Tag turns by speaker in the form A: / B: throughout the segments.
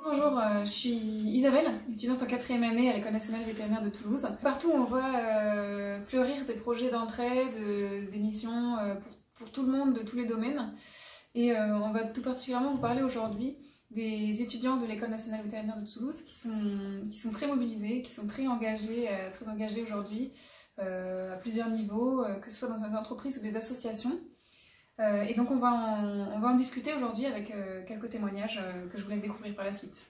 A: Bonjour, je suis Isabelle, étudiante en 4e année à l'École nationale vétérinaire de Toulouse. Partout on voit fleurir des projets d'entraide, des missions pour tout le monde de tous les domaines. Et on va tout particulièrement vous parler aujourd'hui des étudiants de l'École nationale vétérinaire de Toulouse qui sont très mobilisés, qui sont très engagés aujourd'hui à plusieurs niveaux, que ce soit dans des entreprises ou des associations. Et donc on va en discuter aujourd'hui avec quelques témoignages que je vous laisse découvrir par la suite.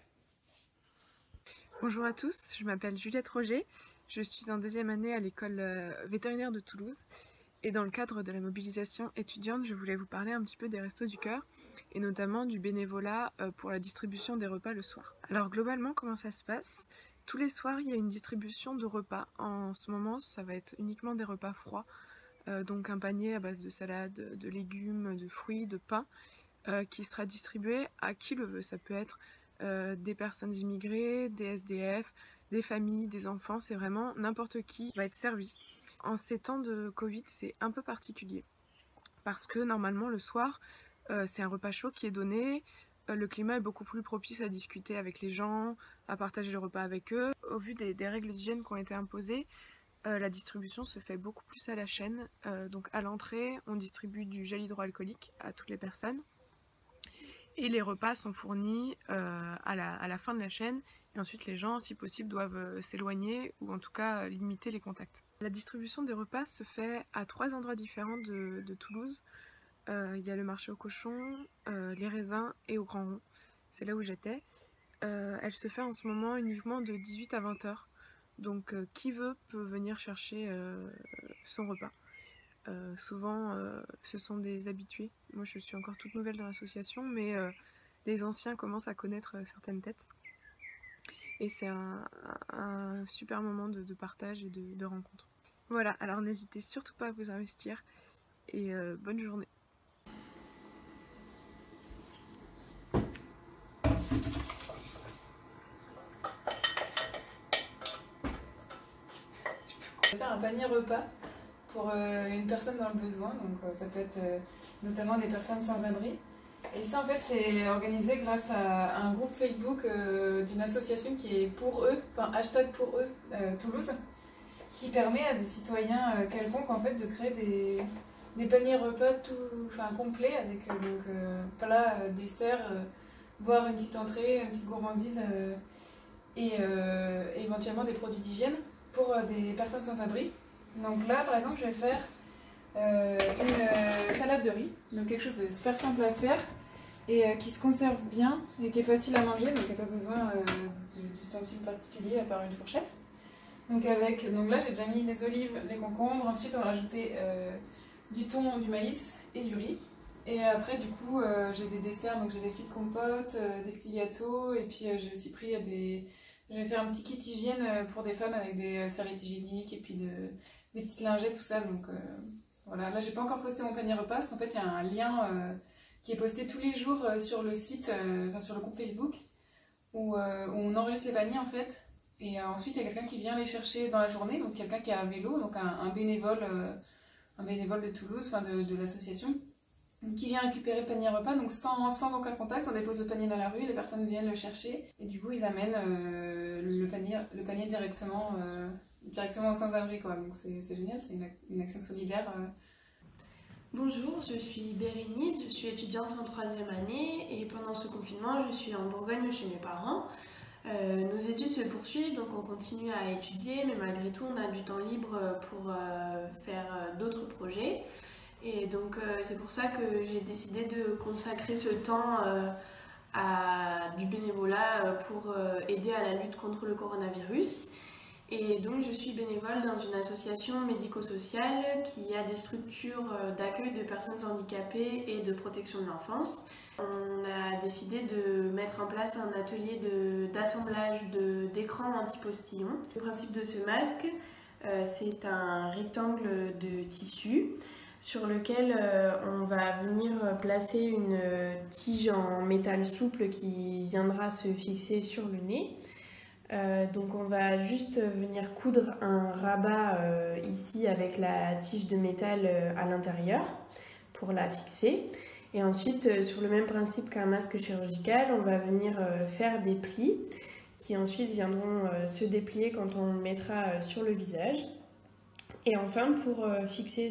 B: Bonjour à tous, je m'appelle Juliette Roger, je suis en 2e année à l'école vétérinaire de Toulouse et dans le cadre de la mobilisation étudiante, je voulais vous parler un petit peu des Restos du Cœur et notamment du bénévolat pour la distribution des repas le soir. Alors globalement, comment ça se passe? Tous les soirs, il y a une distribution de repas. En ce moment, ça va être uniquement des repas froids, donc un panier à base de salade, de légumes, de fruits, de pain, qui sera distribué à qui le veut. Ça peut être des personnes immigrées, des SDF, des familles, des enfants, c'est vraiment n'importe qui va être servi. En ces temps de Covid, c'est un peu particulier parce que normalement le soir, c'est un repas chaud qui est donné, le climat est beaucoup plus propice à discuter avec les gens, à partager le repas avec eux. Au vu des règles d'hygiène qui ont été imposées, la distribution se fait beaucoup plus à la chaîne, donc à l'entrée, on distribue du gel hydroalcoolique à toutes les personnes. Et les repas sont fournis à la fin de la chaîne et ensuite les gens, si possible, doivent s'éloigner ou en tout cas limiter les contacts. La distribution des repas se fait à 3 endroits différents de Toulouse. Il y a le marché aux cochons, les raisins et au Grand Rond. C'est là où j'étais. Elle se fait en ce moment uniquement de 18 à 20 heures. Donc qui veut peut venir chercher son repas. Souvent, ce sont des habitués. Moi, je suis encore toute nouvelle dans l'association, mais les anciens commencent à connaître certaines têtes. Et c'est un super moment de partage et de rencontre. Voilà, alors n'hésitez surtout pas à vous investir et bonne journée.
A: On va faire un panier repas pour une personne dans le besoin, donc ça peut être notamment des personnes sans abri. Et ça en fait c'est organisé grâce à un groupe Facebook d'une association qui est pour eux, enfin hashtag pour eux Toulouse, qui permet à des citoyens quelconques en fait de créer des paniers repas complets avec plat, dessert, voire une petite entrée, une petite gourmandise et éventuellement des produits d'hygiène pour des personnes sans abri. Donc là par exemple je vais faire une salade de riz, donc quelque chose de super simple à faire et qui se conserve bien et qui est facile à manger, donc il n'y a pas besoin d'ustensiles particuliers à part une fourchette. Donc là j'ai déjà mis les olives, les concombres, ensuite on va rajouter du thon, du maïs et du riz. Et après du coup j'ai des desserts, donc j'ai des petites compotes, des petits gâteaux et puis j'ai aussi pris je vais faire un petit kit hygiène pour des femmes avec des serviettes hygiéniques et puis des petites lingettes, tout ça. Donc voilà, là j'ai pas encore posté mon panier repas parce qu'en fait il y a un lien qui est posté tous les jours sur le site, sur le groupe Facebook où on enregistre les paniers en fait. Et ensuite il y a quelqu'un qui vient les chercher dans la journée, donc quelqu'un qui est à vélo, donc un bénévole de Toulouse, enfin de l'association, qui vient récupérer le panier repas, donc sans aucun contact. On dépose le panier dans la rue, les personnes viennent le chercher et du coup ils amènent le panier directement au sans-abri quoi. Donc c'est génial, c'est une action solidaire.
C: Bonjour, je suis Bérénice, je suis étudiante en 3e année et pendant ce confinement je suis en Bourgogne chez mes parents. Nos études se poursuivent, donc on continue à étudier, mais malgré tout on a du temps libre pour faire d'autres projets. Et donc c'est pour ça que j'ai décidé de consacrer ce temps à du bénévolat pour aider à la lutte contre le coronavirus. Et donc je suis bénévole dans une association médico-sociale qui a des structures d'accueil de personnes handicapées et de protection de l'enfance. On a décidé de mettre en place un atelier d'assemblage d'écrans anti-postillon. Le principe de ce masque, c'est un rectangle de tissu sur lequel on va venir placer une tige en métal souple qui viendra se fixer sur le nez. Donc on va juste venir coudre un rabat ici avec la tige de métal à l'intérieur pour la fixer. Et ensuite, sur le même principe qu'un masque chirurgical, on va venir faire des plis qui ensuite viendront se déplier quand on le mettra sur le visage. Et enfin, pour fixer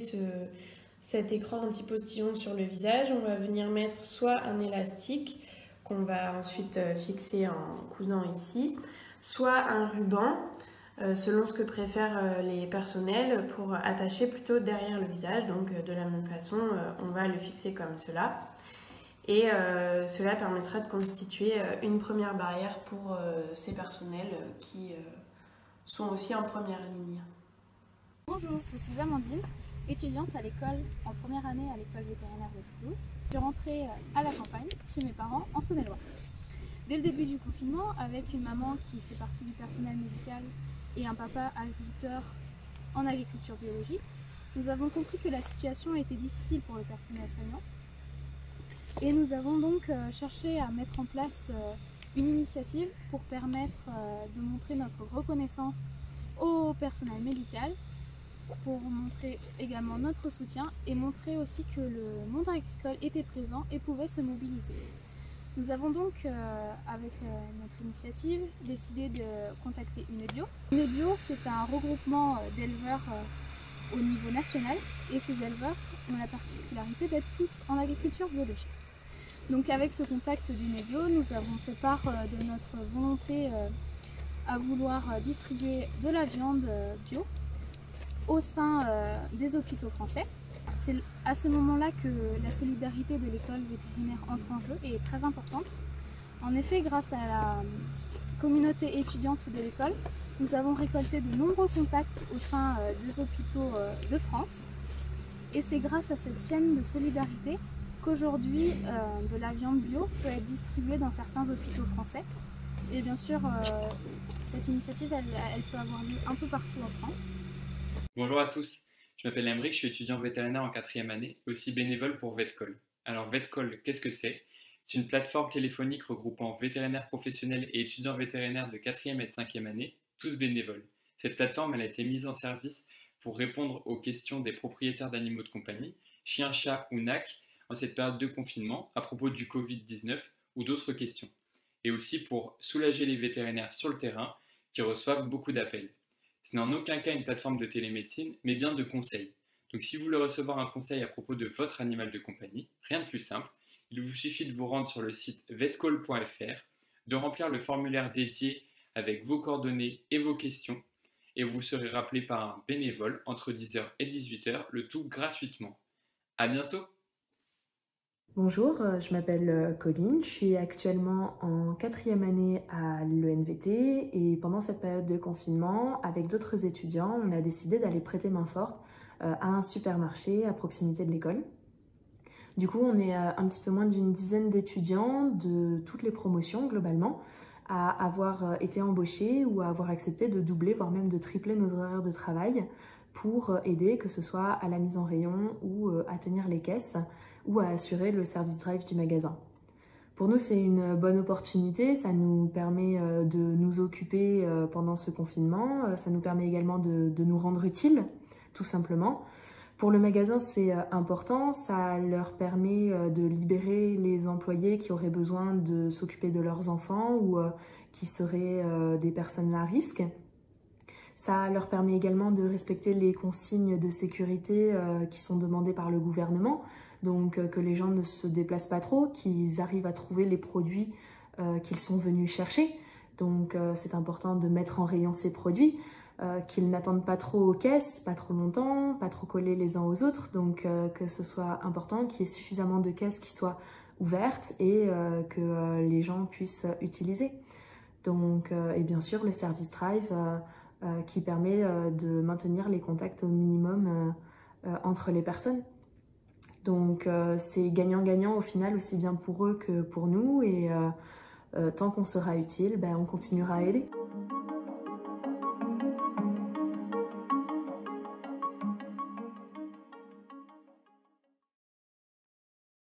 C: cet écran anti-postillon sur le visage, on va venir mettre soit un élastique qu'on va ensuite fixer en cousant ici, soit un ruban, selon ce que préfèrent les personnels, pour attacher plutôt derrière le visage. Donc de la même façon, on va le fixer comme cela. Et cela permettra de constituer une première barrière pour ces personnels qui sont aussi en première ligne.
D: Bonjour, je suis Amandine, étudiante à l'école en première année à l'école vétérinaire de Toulouse. Je suis rentrée à la campagne chez mes parents en Saône-et-Loire. Dès le début du confinement, avec une maman qui fait partie du personnel médical et un papa agriculteur en agriculture biologique, nous avons compris que la situation était difficile pour le personnel soignant. Et nous avons donc cherché à mettre en place une initiative pour permettre de montrer notre reconnaissance au personnel médical, pour montrer également notre soutien et montrer aussi que le monde agricole était présent et pouvait se mobiliser. Nous avons donc, avec notre initiative, décidé de contacter Unebio. Unebio, c'est un regroupement d'éleveurs au niveau national et ces éleveurs ont la particularité d'être tous en agriculture biologique. Donc avec ce contact d'Unebio, nous avons fait part de notre volonté à vouloir distribuer de la viande bio au sein des hôpitaux français. C'est à ce moment-là que la solidarité de l'école vétérinaire entre en jeu et est très importante. En effet, grâce à la communauté étudiante de l'école, nous avons récolté de nombreux contacts au sein des hôpitaux de France. Et c'est grâce à cette chaîne de solidarité qu'aujourd'hui de la viande bio peut être distribuée dans certains hôpitaux français. Et bien sûr, cette initiative, elle peut avoir lieu un peu partout en France.
E: Bonjour à tous, je m'appelle Emric, je suis étudiant vétérinaire en 4e année, aussi bénévole pour VetCall. Alors VetCall, qu'est-ce que c'est? C'est une plateforme téléphonique regroupant vétérinaires professionnels et étudiants vétérinaires de 4e et de 5e année, tous bénévoles. Cette plateforme elle a été mise en service pour répondre aux questions des propriétaires d'animaux de compagnie, chiens, chats ou NAC, en cette période de confinement, à propos du Covid-19 ou d'autres questions. Et aussi pour soulager les vétérinaires sur le terrain qui reçoivent beaucoup d'appels. Ce n'est en aucun cas une plateforme de télémédecine, mais bien de conseils. Donc si vous voulez recevoir un conseil à propos de votre animal de compagnie, rien de plus simple, il vous suffit de vous rendre sur le site vetcall.fr, de remplir le formulaire dédié avec vos coordonnées et vos questions, et vous serez rappelé par un bénévole entre 10h et 18h, le tout gratuitement. À bientôt!
F: Bonjour, je m'appelle Colline, je suis actuellement en 4e année à l'ENVT et pendant cette période de confinement, avec d'autres étudiants, on a décidé d'aller prêter main forte à un supermarché à proximité de l'école. Du coup, on est un petit peu moins d'une dizaine d'étudiants de toutes les promotions globalement à avoir été embauchés ou à avoir accepté de doubler, voire même de tripler nos horaires de travail pour aider, que ce soit à la mise en rayon ou à tenir les caisses ou à assurer le service drive du magasin. Pour nous, c'est une bonne opportunité, ça nous permet de nous occuper pendant ce confinement, ça nous permet également de nous rendre utiles, tout simplement. Pour le magasin, c'est important, ça leur permet de libérer les employés qui auraient besoin de s'occuper de leurs enfants ou qui seraient des personnes à risque. Ça leur permet également de respecter les consignes de sécurité qui sont demandées par le gouvernement, donc que les gens ne se déplacent pas trop, qu'ils arrivent à trouver les produits qu'ils sont venus chercher. Donc c'est important de mettre en rayon ces produits, qu'ils n'attendent pas trop aux caisses, pas trop longtemps, pas trop collés les uns aux autres, donc que ce soit important qu'il y ait suffisamment de caisses qui soient ouvertes et que les gens puissent utiliser. Donc, et bien sûr le service drive qui permet de maintenir les contacts au minimum entre les personnes. Donc c'est gagnant-gagnant au final, aussi bien pour eux que pour nous, et tant qu'on sera utile, on continuera à aider.